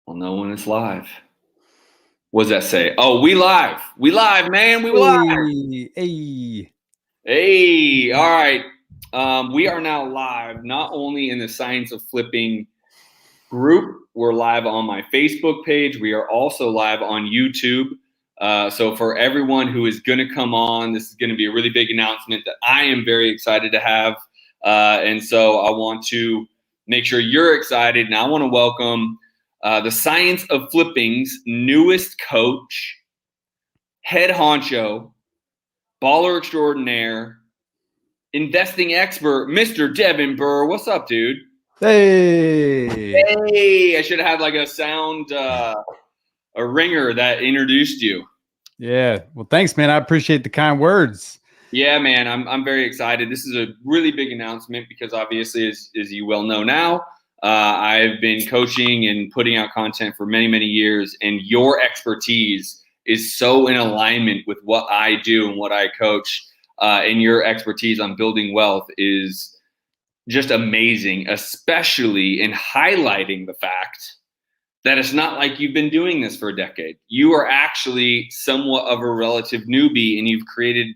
Well, no one is live. What does that say? Oh, we live. We live, man. We live. Hey. Hey, all right. We are now live, not only in the Science of Flipping group, we're live on my Facebook page. We are also live on YouTube. So for everyone who is going to come on, this is going to be a really big announcement that I am very excited to have. And so I want to make sure you're excited. And I want to welcome the Science of Flipping's newest coach, head honcho, baller extraordinaire, investing expert, Mr. Devin Burr. What's up, dude? Hey. Hey, I should have had like a sound, a ringer that introduced you. Yeah. Well, thanks, man. I appreciate the kind words. Yeah, man, I'm very excited. This is a really big announcement because obviously, as you well know now, I've been coaching and putting out content for many, many years, and your expertise is so in alignment with what I do and what I coach. And your expertise on building wealth is just amazing, especially in highlighting the fact that it's not like you've been doing this for a decade. You are actually somewhat of a relative newbie, and you've created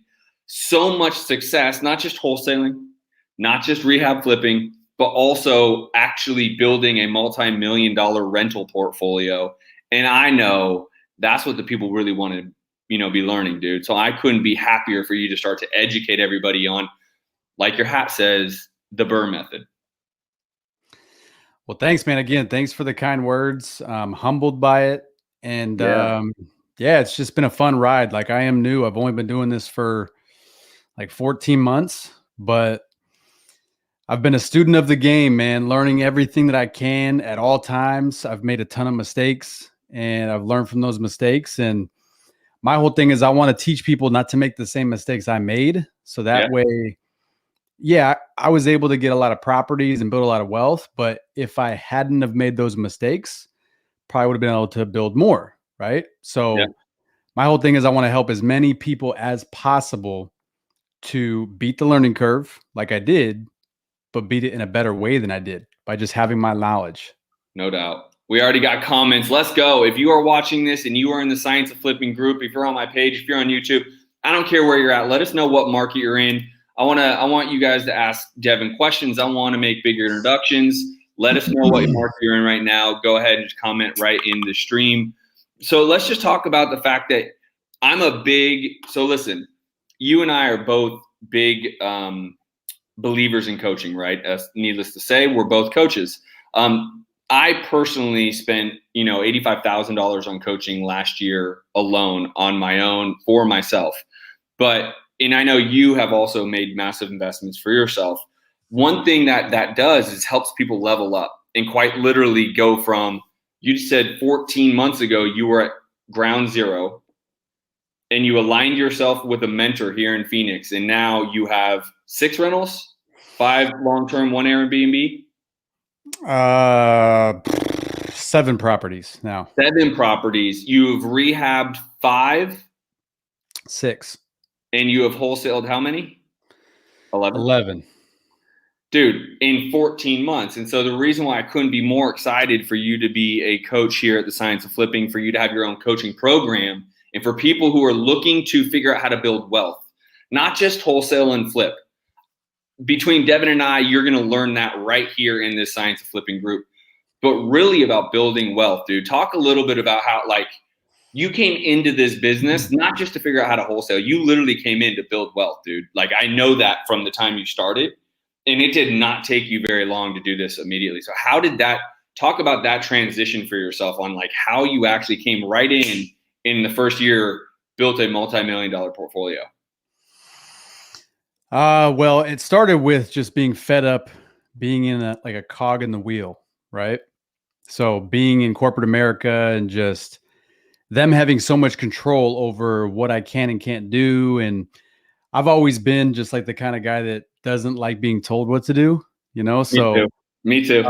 so much success, not just wholesaling, not just rehab flipping, but also actually building a multi-million-dollar rental portfolio. And I know that's what the people really want to, be learning, dude. So I couldn't be happier for you to start to educate everybody on, like your hat says, the Burr method. Well, thanks, man. Again, thanks for the kind words. I'm humbled by it. And Yeah. it's just been a fun ride. Like, I am new. I've only been doing this for like 14 months, but I've been a student of the game, man, learning everything that I can at all times. I've made a ton of mistakes and I've learned from those mistakes. And my whole thing is I want to teach people not to make the same mistakes I made. So that way, I was able to get a lot of properties and build a lot of wealth. But if I hadn't have made those mistakes, probably would have been able to build more. Right. So my whole thing is I want to help as many people as possible to beat the learning curve like I did, but beat it in a better way than I did by just having my knowledge. No doubt. We already got comments. Let's go. If you are watching this and you are in the Science of Flipping group, if you're on my page, if you're on YouTube, I don't care where you're at. Let us know what market you're in. I want you guys to ask Devin questions. I want to make bigger introductions. Let us know what market you're in right now. Go ahead and just comment right in the stream. So let's just talk about the fact that so listen, you and I are both big believers in coaching, right? Needless to say, we're both coaches. I personally spent, $85,000 on coaching last year alone on my own for myself. And I know you have also made massive investments for yourself. One thing that does is helps people level up and quite literally go from, you said 14 months ago, you were at ground zero and you aligned yourself with a mentor here in Phoenix. And now you have 6 rentals, 5 long-term, 1 Airbnb. 7 properties now. 7 properties. You've rehabbed 5. 6. And you have wholesaled how many? 11. Dude, in 14 months. And so the reason why I couldn't be more excited for you to be a coach here at the Science of Flipping, for you to have your own coaching program, and for people who are looking to figure out how to build wealth, not just wholesale and flip. Between Devin and I, you're going to learn that right here in this Science of Flipping group, but really about building wealth, dude. Talk a little bit about how, you came into this business, not just to figure out how to wholesale. You literally came in to build wealth, dude. I know that from the time you started, and it did not take you very long to do this immediately. So how did talk about that transition for yourself on how you actually came right in the first year, built a multi-million-dollar portfolio? Well, it started with just being fed up, being in a cog in the wheel, right? So being in corporate America and just them having so much control over what I can and can't do. And I've always been just like the kind of guy that doesn't like being told what to do, So Me too.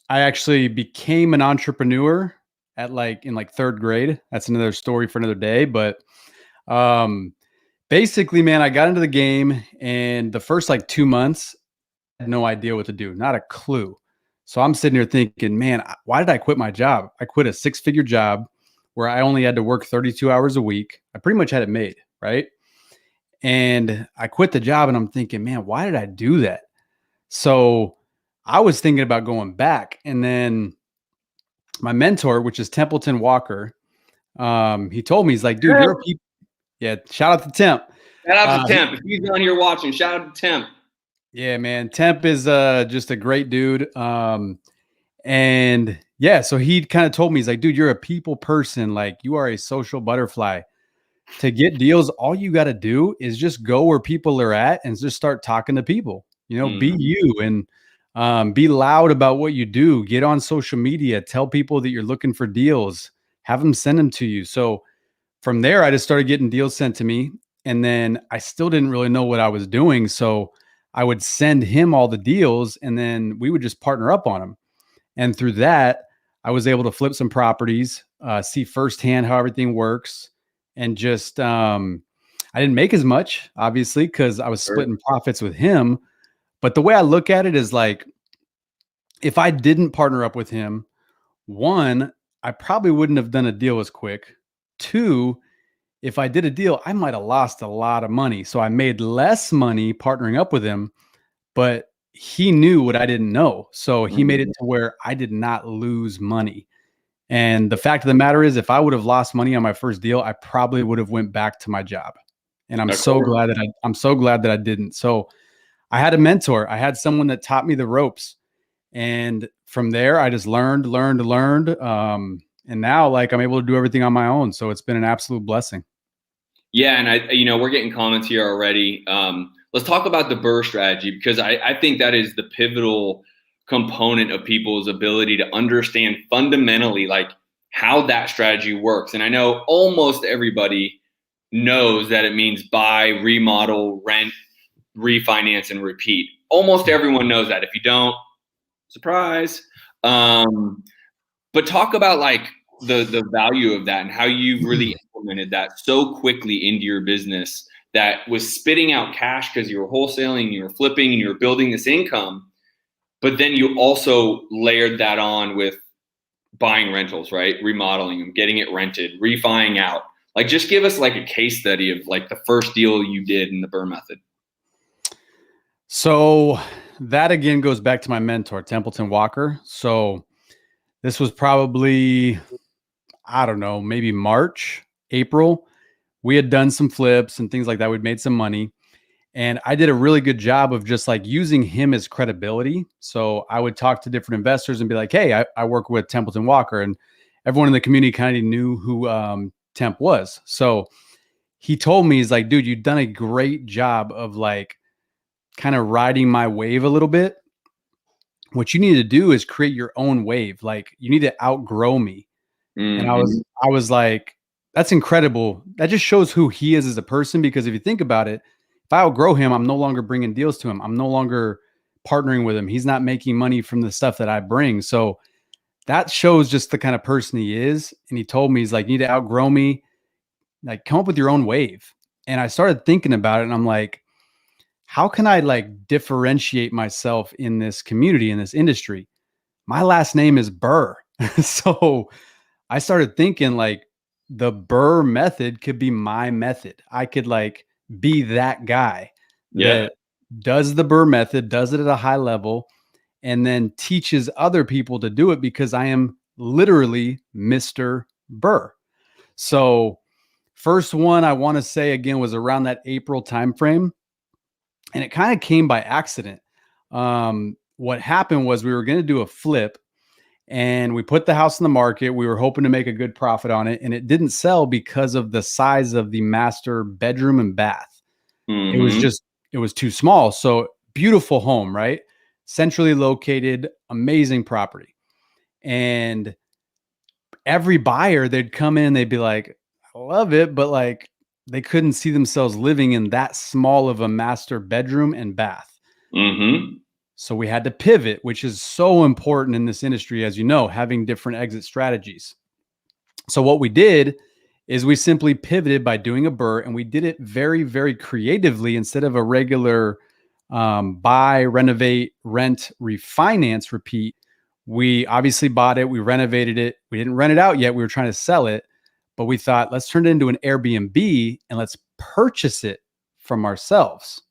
I actually became an entrepreneur at in 3rd grade. That's another story for another day. But basically, man, I got into the game, and the first 2 months, I had no idea what to do, not a clue. So I'm sitting here thinking, man, why did I quit my job? I quit a 6-figure job where I only had to work 32 hours a week. I pretty much had it made, right? And I quit the job and I'm thinking, man, why did I do that? So I was thinking about going back. And then my mentor, which is Templeton Walker, he told me, he's like, dude, you're a people. Yeah, shout out to Temp. Shout out to Temp. If he's on here watching, shout out to Temp. Yeah, man. Temp is just a great dude. And yeah, so he kind of told me, he's like, dude, you're a people person. Like, you are a social butterfly. To get deals, all you got to do is just go where people are at and just start talking to people. Be you and be loud about what you do. Get on social media, tell people that you're looking for deals, have them send them to you. So from there, I just started getting deals sent to me. And then I still didn't really know what I was doing. So I would send him all the deals and then we would just partner up on them. And through that, I was able to flip some properties, see firsthand how everything works. And just, I didn't make as much, obviously, because I was splitting profits with him. But the way I look at it is like, if I didn't partner up with him, one, I probably wouldn't have done a deal as quick. Two, if I did a deal, I might have lost a lot of money. So I made less money partnering up with him, but he knew what I didn't know. So he made it to where I did not lose money. And the fact of the matter is, if I would have lost money on my first deal, I probably would have went back to my job. And I'm so glad that I didn't. So I had a mentor. I had someone that taught me the ropes. And from there, I just learned. And now like I'm able to do everything on my own. So it's been an absolute blessing. Yeah. And we're getting comments here already. Let's talk about the BRRRR strategy, because I think that is the pivotal component of people's ability to understand fundamentally like how that strategy works. And I know almost everybody knows that it means buy, remodel, rent, refinance, and repeat. Almost everyone knows that. If you don't, surprise. But talk about like the value of that and how you've really implemented that so quickly into your business that was spitting out cash because you were wholesaling, you were flipping, and you were building this income. But then you also layered that on with buying rentals, right? Remodeling them, getting it rented, refining out. Like, just give us like a case study of like the first deal you did in the BRRRR method. So that again goes back to my mentor, Templeton Walker. So this was probably, I don't know, maybe March, April. We had done some flips and things like that. We'd made some money. And I did a really good job of just like using him as credibility. So I would talk to different investors and be like, hey, I work with Templeton Walker. And everyone in the community kind of knew who Temp was. So he told me, he's like, dude, you've done a great job of like kind of riding my wave a little bit. What you need to do is create your own wave. Like, you need to outgrow me. And I was like, that's incredible. That just shows who he is as a person. Because if you think about it, if I outgrow him, I'm no longer bringing deals to him. I'm no longer partnering with him. He's not making money from the stuff that I bring. So that shows just the kind of person he is. And he told me, he's like, you need to outgrow me. Like, come up with your own wave. And I started thinking about it and I'm like, how can I like differentiate myself in this community, in this industry? My last name is BRRRR. So I started thinking like the BRRRR method could be my method. I could like be that guy that does the BRRRR method, does it at a high level, and then teaches other people to do it, because I am literally Mr. BRRRR. So first one I want to say again was around that April timeframe. And it kind of came by accident. What happened was we were going to do a flip and we put the house in the market. We were hoping to make a good profit on it. And it didn't sell because of the size of the master bedroom and bath. It was too small. So beautiful home, right? Centrally located, amazing property. And every buyer, they'd come in, they'd be like, I love it, but like, they couldn't see themselves living in that small of a master bedroom and bath. So we had to pivot, which is so important in this industry, as you know, having different exit strategies. So what we did is we simply pivoted by doing a BRRRR, and we did it very, very creatively. Instead of a regular buy, renovate, rent, refinance, repeat, We obviously bought it. We renovated it. We didn't rent it out yet. We were trying to sell it, but we thought, let's turn it into an Airbnb and let's purchase it from ourselves.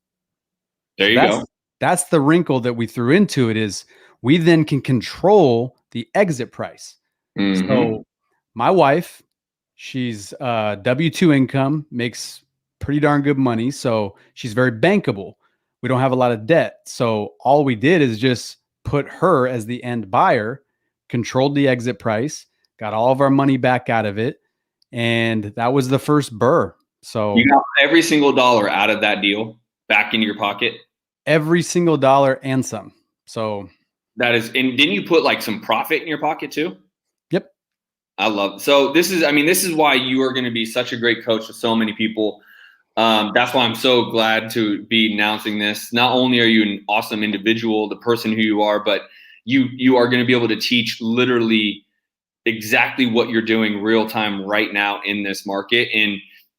There So you go. that's the wrinkle that we threw into it, is we then can control the exit price. So my wife, she's W-2 income, makes pretty darn good money. So she's very bankable. We don't have a lot of debt. So all we did is just put her as the end buyer, controlled the exit price, got all of our money back out of it. And that was the first burr. So You got every single dollar out of that deal back into your pocket. every single dollar and some. So That is, and didn't you put like some profit in your pocket too? yep. I love. So this is why you are going to be such a great coach to so many people. That's why I'm so glad to be announcing this. Not only are you an awesome individual, the person who you are, but you are going to be able to teach literally exactly what you're doing real time right now in this market. And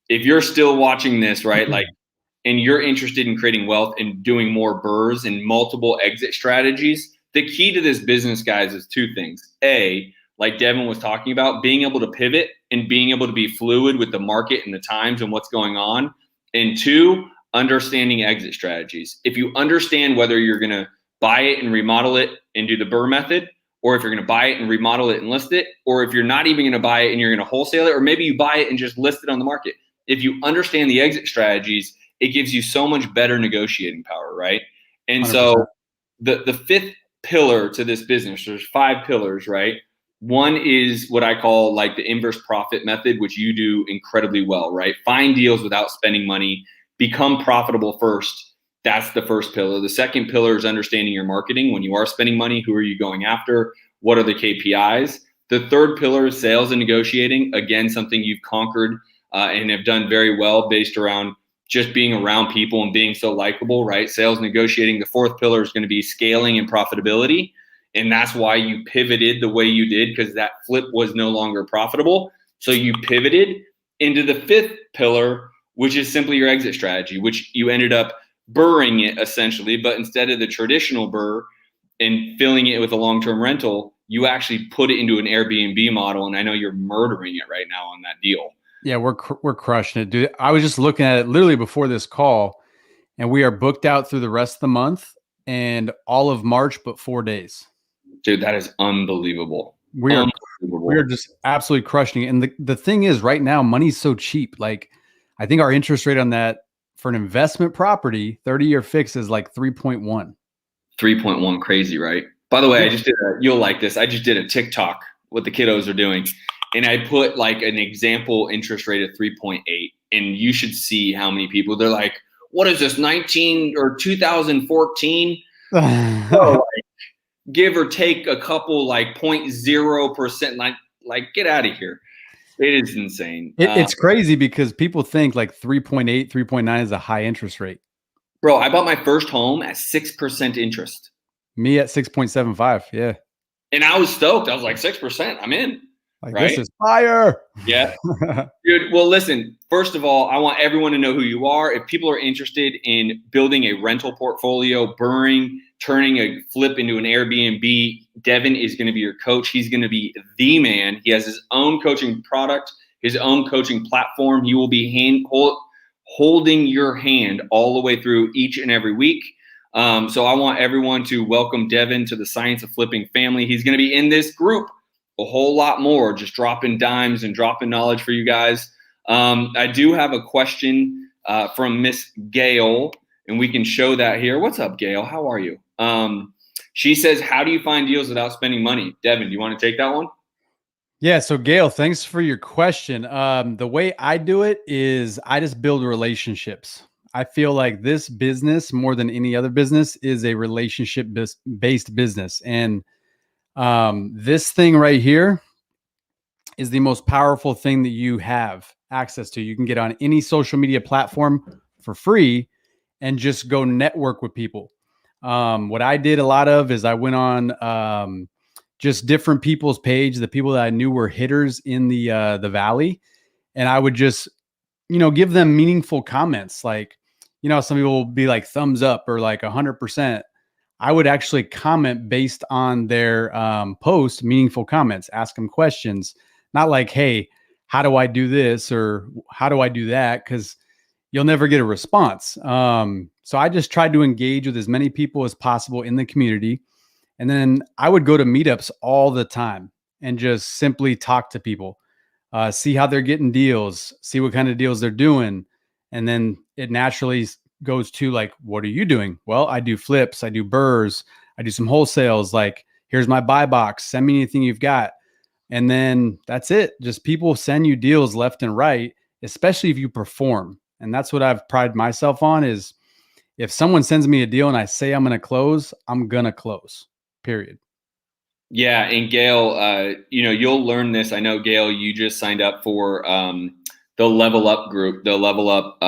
if you're still watching this, right, like, and you're interested in creating wealth and doing more burrs and multiple exit strategies, the key to this business, guys, is two things. A, like Devin was talking about, being able to pivot and being able to be fluid with the market and the times and what's going on. And two, understanding exit strategies. If you understand whether you're going to buy it and remodel it and do the burr method, or if you're going to buy it and remodel it and list it, or if you're not even going to buy it and you're going to wholesale it, or maybe you buy it and just list it on the market. If you understand the exit strategies, it gives you so much better negotiating power, right? And 100%. so the fifth pillar to this business, there's 5 pillars, right? One is what I call like the inverse profit method, which you do incredibly well, right? Find deals without spending money, become profitable first. That's the first pillar. The second pillar is understanding your marketing. When you are spending money, who are you going after? What are the KPIs? The third pillar is sales and negotiating. Again, something you've conquered and have done very well based around just being around people and being so likable, right? Sales negotiating. The fourth pillar is going to be scaling and profitability. And that's why you pivoted the way you did, because that flip was no longer profitable. So you pivoted into the fifth pillar, which is simply your exit strategy, which you ended up burring it essentially. But instead of the traditional burr and filling it with a long-term rental, you actually put it into an Airbnb model. And I know you're murdering it right now on that deal. Yeah, we're crushing it, dude. I was just looking at it literally before this call, and we are booked out through the rest of the month and all of March, but 4 days. Dude, that is unbelievable. We are just absolutely crushing it. And the thing is, right now, money's so cheap. Like, I think our interest rate on that for an investment property, 30-year fix, is like 3.1. 3.1, crazy, right? By the way, you'll like this. I just did a TikTok, what the kiddos are doing. And I put like an example interest rate of 3.8. And you should see how many people, they're like, what is this, 19 or 2014? So, like, give or take a couple, like 0.0%, like get out of here. It is insane. It's crazy because people think like 3.8, 3.9 is a high interest rate. Bro, I bought my first home at 6% interest. Me at 6.75. Yeah. And I was stoked. I was like, 6%, I'm in. Like, right? This is fire. Yeah. Dude, well, listen, first of all, I want everyone to know who you are. If people are interested in building a rental portfolio, burring, turning a flip into an Airbnb, Devin is going to be your coach. He's going to be the man. He has his own coaching product, his own coaching platform. He will be holding your hand all the way through each and every week. So I want everyone to welcome Devin to the Science of Flipping family. He's going to be in this group a whole lot more, just dropping dimes and dropping knowledge for you guys. I do have a question from Miss Gail, and we can show that here. What's up, Gail? How are you? She says, how do you find deals without spending money? Devin, do you want to take that one? Yeah. So Gail, thanks for your question. The way I do it is I just build relationships. I feel like this business, more than any other business, is a relationship based business. And this thing right here is the most powerful thing that you have access to. You can get on any social media platform for free and just go network with people. What I did a lot of is I went on just different people's page, the people that I knew were hitters in the valley, and I would just, give them meaningful comments. Like, some people will be like thumbs up or like 100%. I would actually comment based on their post, meaningful comments, ask them questions, not like, hey, how do I do this or how do I do that? Because you'll never get a response. So I just tried to engage with as many people as possible in the community. And then I would go to meetups all the time and just simply talk to people, see how they're getting deals, see what kind of deals they're doing. And then it naturally goes to like, what are you doing? Well, I do flips, I do burrs, I do some wholesales. Like, here's my buy box, send me anything you've got. And then that's it. Just people send you deals left and right, especially if you perform. And that's what I've prided myself on is if someone sends me a deal and I say I'm going to close, I'm going to close, period. Yeah, and Gail, you'll learn this. I know, Gail, you just signed up for the Level Up group, the Level Up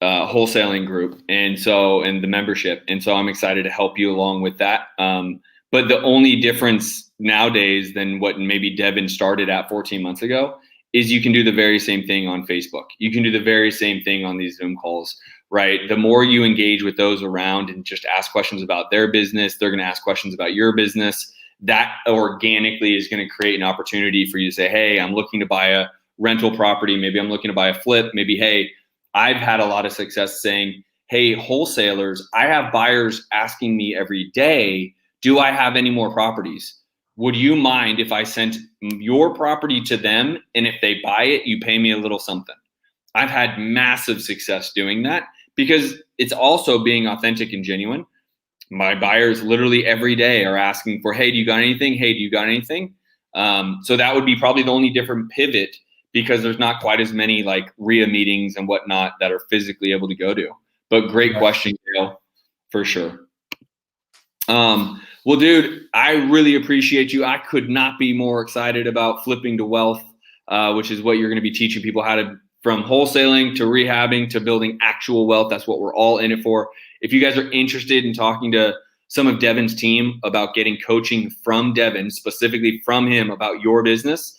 wholesaling group, and the membership. And so I'm excited to help you along with that. But the only difference nowadays than what maybe Devin started at 14 months ago is you can do the very same thing on Facebook. You can do the very same thing on these Zoom calls, right? The more you engage with those around and just ask questions about their business, they're going to ask questions about your business. That organically is going to create an opportunity for you to say, hey, I'm looking to buy a rental property. Maybe I'm looking to buy a flip. Maybe, hey, I've had a lot of success saying, hey, wholesalers, I have buyers asking me every day, do I have any more properties? Would you mind if I sent your property to them, and if they buy it, you pay me a little something? I've had massive success doing that because it's also being authentic and genuine. My buyers literally every day are asking for, hey, do you got anything? Hey, do you got anything? So that would be probably the only different pivot, because there's not quite as many like RIA meetings and whatnot that are physically able to go to. But great question, Gail, for sure. Well, dude, I really appreciate you. I could not be more excited about flipping to wealth, which is what you're going to be teaching people how to, from wholesaling to rehabbing to building actual wealth. That's what we're all in it for. If you guys are interested in talking to some of Devin's team about getting coaching from Devin, specifically from him about your business,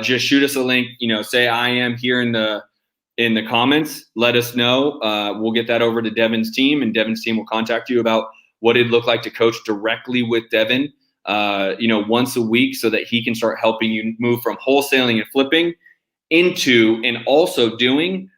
just shoot us a link, say I am here in the comments, let us know. We'll get that over to Devin's team, and Devin's team will contact you about what it'd look like to coach directly with Devin, once a week, so that he can start helping you move from wholesaling and flipping into and also building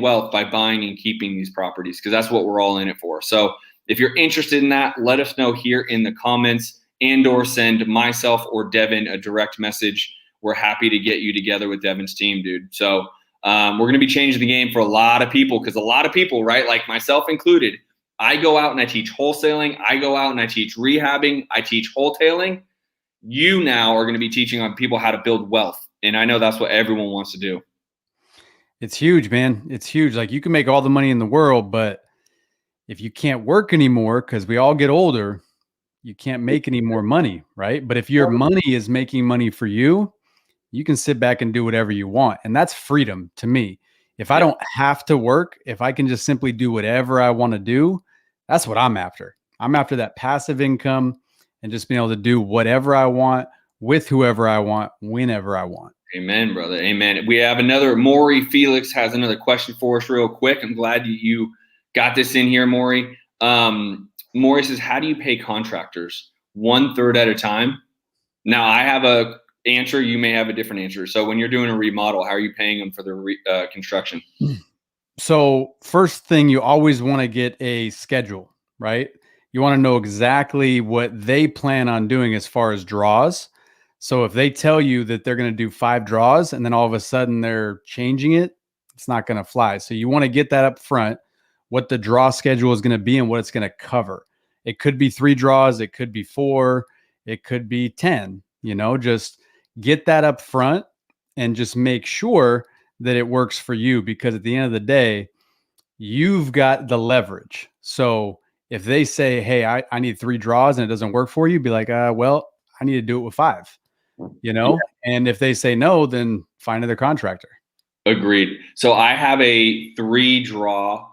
wealth by buying and keeping these properties, because that's what we're all in it for. So if you're interested in that, let us know here in the comments, and/or send myself or Devin a direct message. We're happy to get you together with Devin's team, dude. So we're going to be changing the game for a lot of people, because a lot of people, right, like myself included, I go out and I teach wholesaling. I go out and I teach rehabbing. I teach wholetailing. You now are going to be teaching on people how to build wealth. And I know that's what everyone wants to do. It's huge, man. It's huge. Like, you can make all the money in the world, but if you can't work anymore, because we all get older, you can't make any more money, right? But if your money is making money for you, you can sit back and do whatever you want. And that's freedom to me. If I don't have to work, if I can just simply do whatever I want to do, that's what I'm after. I'm after that passive income and just being able to do whatever I want with whoever I want, whenever I want. Amen, brother. Amen. We have Maury Felix has another question for us real quick. I'm glad you got this in here, Maury. Maury says, how do you pay contractors? 1/3 at a time? Now, I have a answer. You may have a different answer. So when you're doing a remodel, how are you paying them for the construction? So first thing, you always want to get a schedule, right? You want to know exactly what they plan on doing as far as draws. So if they tell you that they're going to do 5 draws and then all of a sudden they're changing it, it's not going to fly. So you want to get that up front, what the draw schedule is going to be and what it's going to cover. It could be 3 draws. It could be 4. It could be 10, just get that up front and just make sure that it works for you, because at the end of the day, you've got the leverage. So if they say, hey, I need 3 draws and it doesn't work for you, be like, well, I need to do it with 5, And if they say no, then find another contractor. Agreed. So I have a 3 draw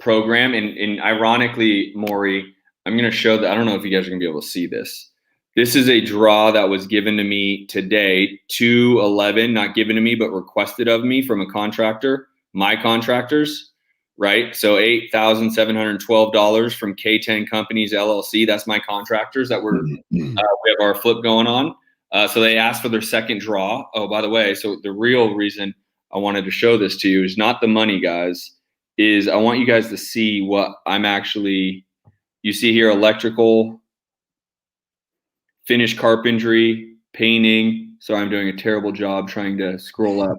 program. And ironically, Maury, I'm going to show that. I don't know if you guys are going to be able to see this. This is a draw that was given to me today, 2/11, not given to me, but requested of me from a contractor, my contractors. right? So $8,712 from K10 Companies LLC. That's my contractors that we have our flip going on. So they asked for their second draw. Oh, by the way, so the real reason I wanted to show this to you is not the money, guys, is I want you guys to see what I'm actually, you see here, electrical, finished carpentry, painting. So I'm doing a terrible job trying to scroll up.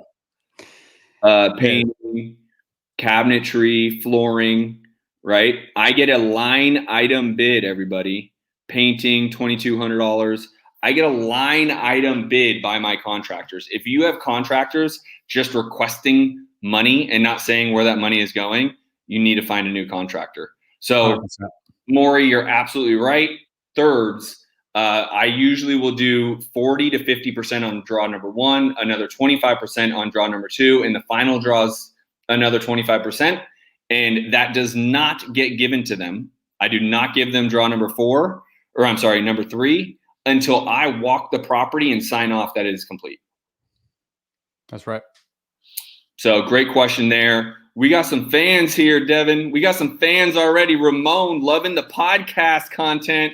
Painting, cabinetry, flooring, right? I get a line item bid, everybody. Painting, $2,200. I get a line item bid by my contractors. If you have contractors just requesting money and not saying where that money is going, you need to find a new contractor. So, 100%. Maury, you're absolutely right. Thirds. I usually will do 40 to 50% on draw number one, another 25% on draw number two, and the final draws another 25%. And that does not get given to them. I do not give them draw number number three, until I walk the property and sign off that it is complete. That's right. So great question there. We got some fans here, Devin. We got some fans already. Ramon, loving the podcast content.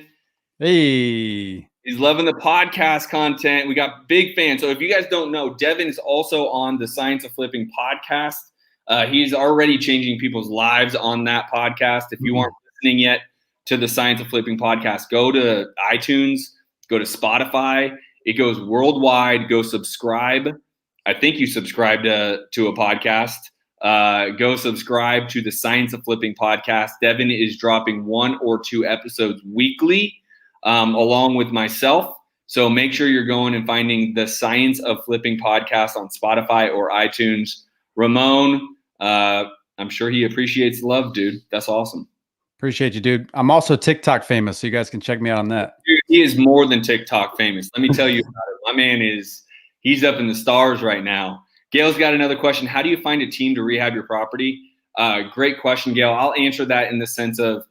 Hey. He's loving the podcast content. We got big fans. So if you guys don't know, Devin is also on the Science of Flipping podcast. He's already changing people's lives on that podcast. If you aren't listening yet to the Science of Flipping podcast, go to iTunes, go to Spotify. It goes worldwide. Go subscribe. I think you subscribe to a podcast. Go subscribe to the Science of Flipping podcast. Devin is dropping 1 or 2 episodes weekly, along with myself. So make sure you're going and finding the Science of Flipping podcast on Spotify or iTunes. Ramon, I'm sure he appreciates the love, dude. That's awesome. Appreciate you, dude. I'm also TikTok famous, so you guys can check me out on that. Dude, he is more than TikTok famous. Let me tell you about it. My man he's up in the stars right now. Gail's got another question. How do you find a team to rehab your property? Great question, Gail. I'll answer that in the sense of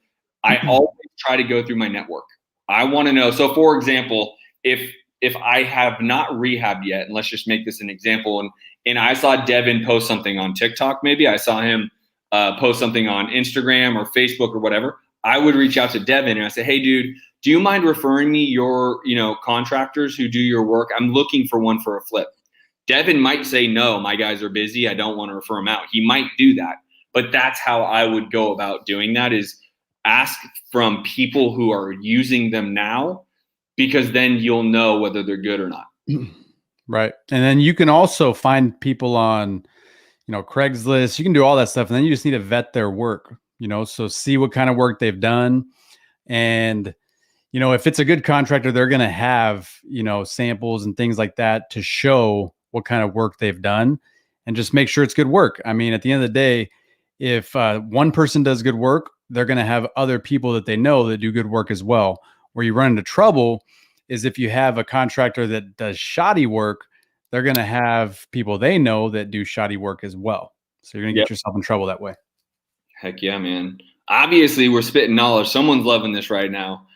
I always try to go through my network. I want to know. So, for example, if I have not rehabbed yet, and let's just make this an example, and I saw Devin post something on TikTok, maybe I saw him post something on Instagram or Facebook or whatever, I would reach out to Devin and I say, hey, dude, do you mind referring me your contractors who do your work? I'm looking for one for a flip. Devin might say, no, my guys are busy. I don't want to refer them out. He might do that. But that's how I would go about doing that, is ask from people who are using them now, because then you'll know whether they're good or not. Right. And then you can also find people on, Craigslist. You can do all that stuff. And then you just need to vet their work, so see what kind of work they've done. And, if it's a good contractor, they're going to have, samples and things like that to show what kind of work they've done, and just make sure it's good work. I mean, at the end of the day, if one person does good work, they're going to have other people that they know that do good work as well. Where you run into trouble is if you have a contractor that does shoddy work, they're going to have people they know that do shoddy work as well. So you're going to get yourself in trouble that way. Heck yeah, man. Obviously, we're spitting knowledge. Someone's loving this right now.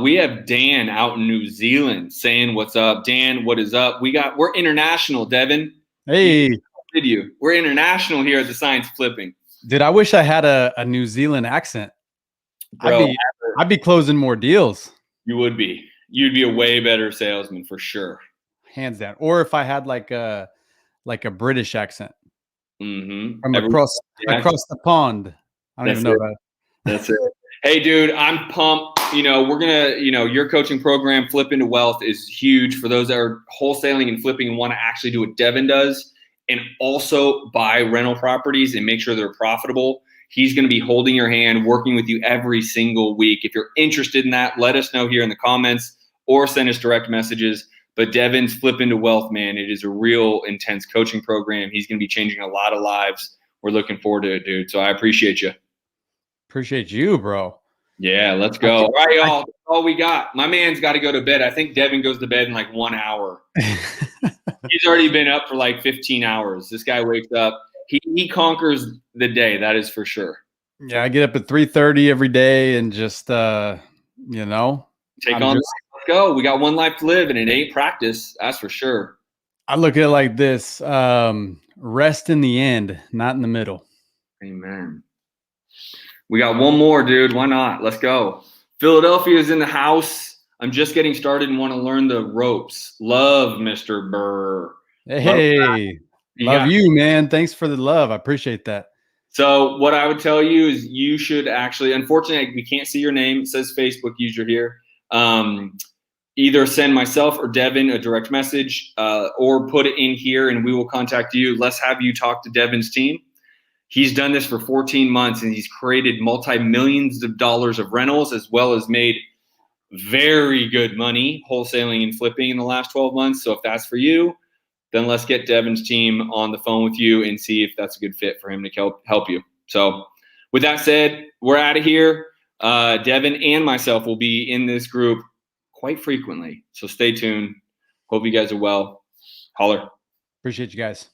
We have Dan out in New Zealand saying what's up. Dan, what is up? We're international, Devin. Hey. We're international here at the Science Flipping. Dude, I wish I had a New Zealand accent. Bro, I'd be closing more deals. You would be. You'd be a way better salesman for sure. Hands down. Or if I had like a British accent. Mm-hmm. From across the pond. I don't even know about it. That's it. Hey, dude, I'm pumped. We're going to, your coaching program, Flip into Wealth, is huge for those that are wholesaling and flipping and want to actually do what Devin does, and also buy rental properties and make sure they're profitable. He's going to be holding your hand, working with you every single week. If you're interested in that, let us know here in the comments or send us direct messages. But Devin's Flip into Wealth, man, it is a real intense coaching program. He's going to be changing a lot of lives. We're looking forward to it, dude. So I appreciate you. Appreciate you, bro. Yeah, let's go. All right, y'all. That's all we got. My man's got to go to bed. I think Devin goes to bed in like 1 hour. He's already been up for like 15 hours. This guy wakes up. He conquers the day. That is for sure. Yeah, I get up at 3:30 every day and just, take on. Let's go. We got one life to live, and it ain't practice. That's for sure. I look at it like this: rest in the end, not in the middle. Amen. We got one more, dude. Why not? Let's go. Philadelphia is in the house. I'm just getting started and want to learn the ropes. Love, Mr. Burr. Hey, love you, man. Thanks for the love. I appreciate that. So what I would tell you is you should actually, unfortunately, we can't see your name. It says Facebook user here. Either send myself or Devin a direct message or put it in here and we will contact you. Let's have you talk to Devin's team. He's done this for 14 months and he's created multi-millions of dollars of rentals as well as made very good money wholesaling and flipping in the last 12 months. So if that's for you, then let's get Devin's team on the phone with you and see if that's a good fit for him to help you. So with that said, we're out of here. Devin and myself will be in this group quite frequently. So stay tuned. Hope you guys are well. Holler. Appreciate you guys.